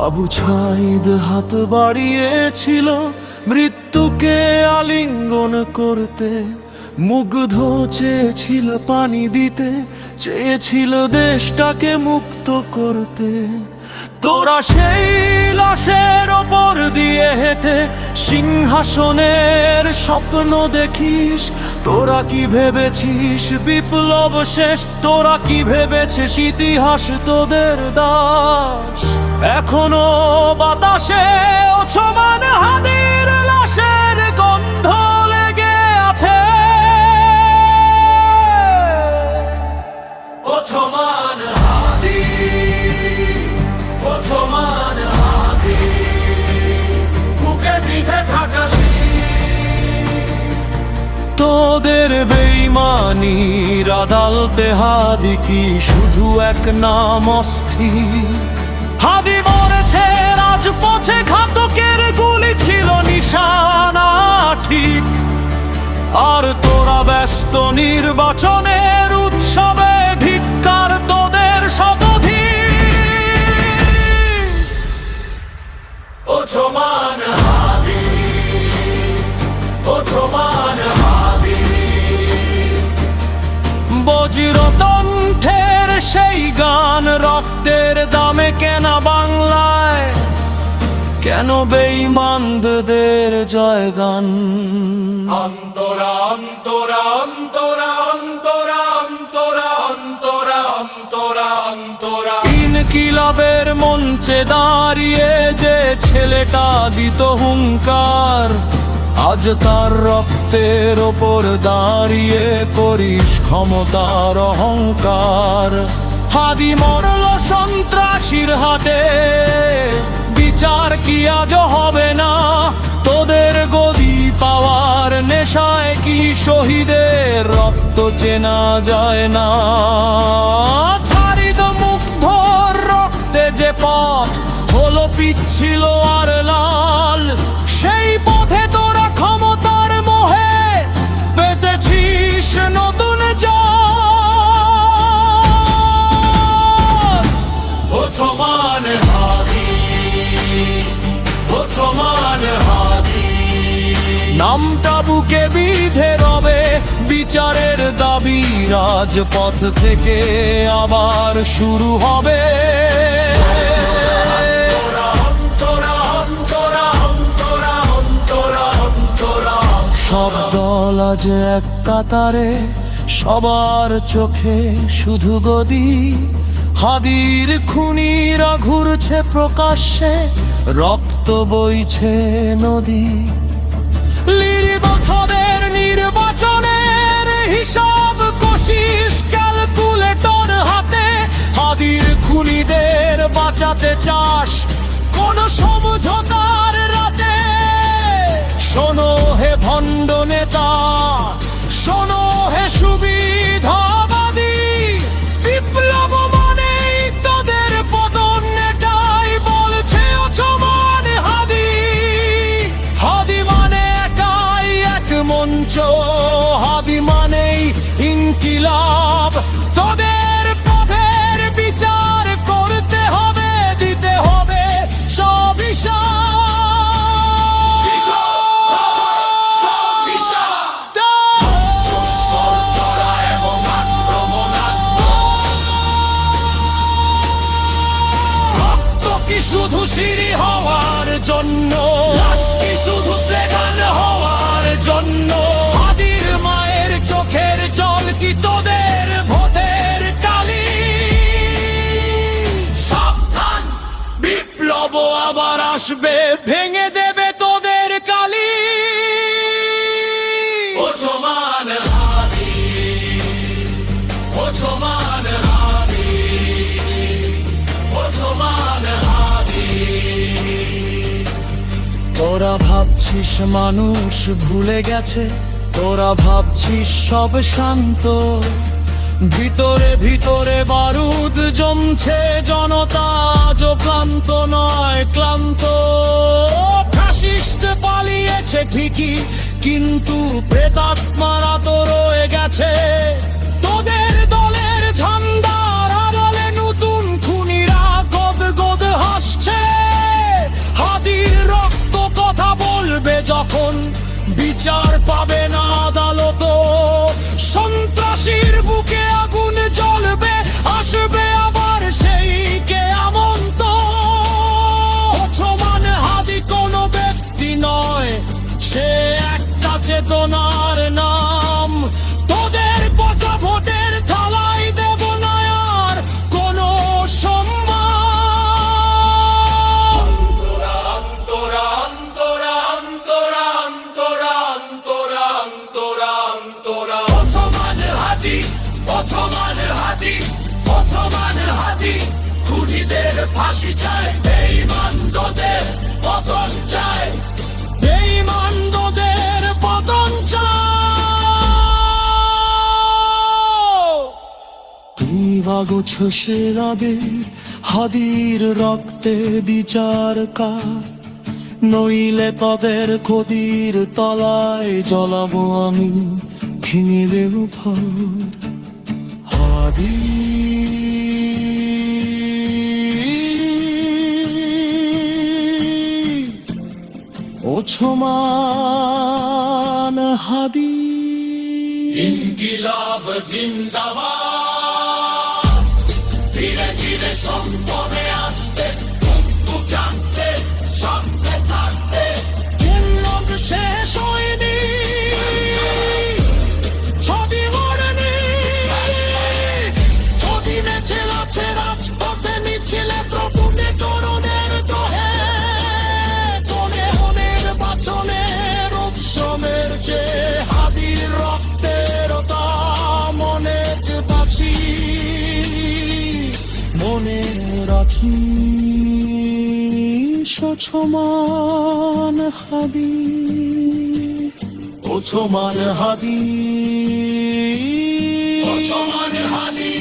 আবু ছাইদ হাত বাড়িয়েছিল মৃত্যুকে আলিঙ্গন করতে, মুগ্ধ চেয়েছিল পানি দিতে, চেয়েছিল দেশটাকে মুক্ত করতে। তোরা সেই লাশের ওপর দিয়ে হেঁটে সিংহাসনের স্বপ্ন দেখিস। তোরা কি ভেবেছিস বিপ্লব শেষ? তোরা কি ভেবেছিস ইতিহাস তোদের দাস? এখনো বাতাসে ওছমান হাদির লাশের গন্ধ লেগে আছে। ওছমান হাদি, ওছমান হাদি, বুকে বিঁধে থাকলি। তোদের বেঈমানির আদালতে হাদি কি শুধু এক নাম অস্থির? হাদি মরেছে রাজপথে, ঘাতকের গুলি ছিল নিশানা ঠিক। আর তোরা ব্যস্ত নির্বাচনের উৎসবে, ধিক্কার তোদের শতধিক। ওছমান হাদি, ওছমান হাদি, বজ্রকণ্ঠের সেই গান রক্তের দামে কেনা বাংলায়, কেন বেঈমানদের জয়গান? অন্তরা অন্তরা অন্তরা অন্তরা অন্তরা অন্তরা অন্তরা অন্তরা। ইনকিলাবের মঞ্চে দাঁড়িয়ে যে ছেলেটা দিত হুঙ্কার, আজ তার রক্তের ওপর দাঁড়িয়ে করিস ক্ষমতার অহংকার। হাদি মরল সন্ত্রাসীর হাতে, বিচার কি আজ হবে না? তোদের গদি পাওয়ার নেশায় কি শহীদের রক্ত চেনা যায় না? ছাড়িদ মুগ্ধর রক্তে যে পথ হলো পিচ্ছিল আর লাল, সেই পথে তোরা ক্ষমতার মোহে পেতেছিস নতুন জল। ওছমান হাদি, ওছমান হাদি, নামটা বুকে বিঁধে রবে বিচারের দাবি। রাজপথ থেকে আবার শুরু হবে। সব দল আজ এক কাতারে, সবার চোখে শুধু গদি। হাদির খুনিরা ঘুরছে প্রকাশ্যে, রক্ত বইছে নদী। লিরি বছরের নির্বাচনের হিসাব কষিস ক্যালকুলেটর হাতে। হাদির খুনিদের বাঁচাতে চাস কোন সমঝোতার রাতে? শোনো হে ভণ্ড নেতা, শোনো হে সুবিধাবাদী, বিপ্লব মানেই তোদের পতন, এটাই বলছে ওছমান হাদি। হাদি মানে একাই এক মঞ্চ, হাদি মানেই ইনকিলাব। তোদের পথের বিচার করতে হবে, দিতে হবে সব হিসাব। শুধু সিঁড়ি হওয়ার জন্য, লাশ কি শুধু স্লোগান হওয়ার জন্য? হাদির মায়ের চোখের জল কি তোদের ভোটের কালি? সাবধান, বিপ্লব আবার আসবে, ভেঙে দেবে তোদের কালি। ওছমান হাদি, ওছমান হাদি, ওছমান হাদি। তোরা ভাবছিস মানুষ ভুলে গেছে, তোরা ভাবছিস সব শান্ত। ভিতরে ভিতরে বারুদ জমছে, জনতা আজ ক্লান্ত নয় ক্লান্ত। ফ্যাসিস্ট পালিয়েছে ঠিকই, কিন্তু প্রেতাত্মারা তো রয়ে গেছে। তোদের দলের ঝান্ডার আড়ালে নতুন খুনিরা গদ গদ হাসছে। যখন বিচার পাবে না আদালত, সন্ত্রাসীর বুকে আগুন জ্বলবে, আসবে আবার সেই কেয়ামত। ওসমান হাদি কোনো ব্যক্তি নয়, সে একটা চেতনার নাম। তোদের পচা ভোটের থালায় দেব না আর কোনো সম্মান। অন্তরা অন্তরা অন্তরা অন্তরা অন্তরা অন্তরা অন্তরা ওসমান হাদি, ওসমান হাদি, ওসমান হাদি। খুনিদের ফাঁসি চাই, বেঈমানদের পতন চাই, বেঈমানদের পতন চাই। তুই বাগছ সে রাবে হাদির রক্তে বিচার কার, নইলে পদের খদির তলায় জ্বলাবো আমি, ভেঙে দেব ঘর। হাদি ওসমান হাদি। ইনকিলাব জিন্দাবাদ, ধীরে ধীরে সম্পদে আসতে, কিন্তু জানছে সামনে থাকতে। লোক শেষ হয়নি, ছবি হয়নি, ছবি নেচে আছে রাজপথে মিছিলে প্রভুনে তরুণের দোহে। কোনে হনের বাচনের উৎসবের যে হাদির রক্তের দাম অনেক বাঁচি, মনে রাখি ওসমান হাদি, ওসমান হাদি, ওসমান হাদি।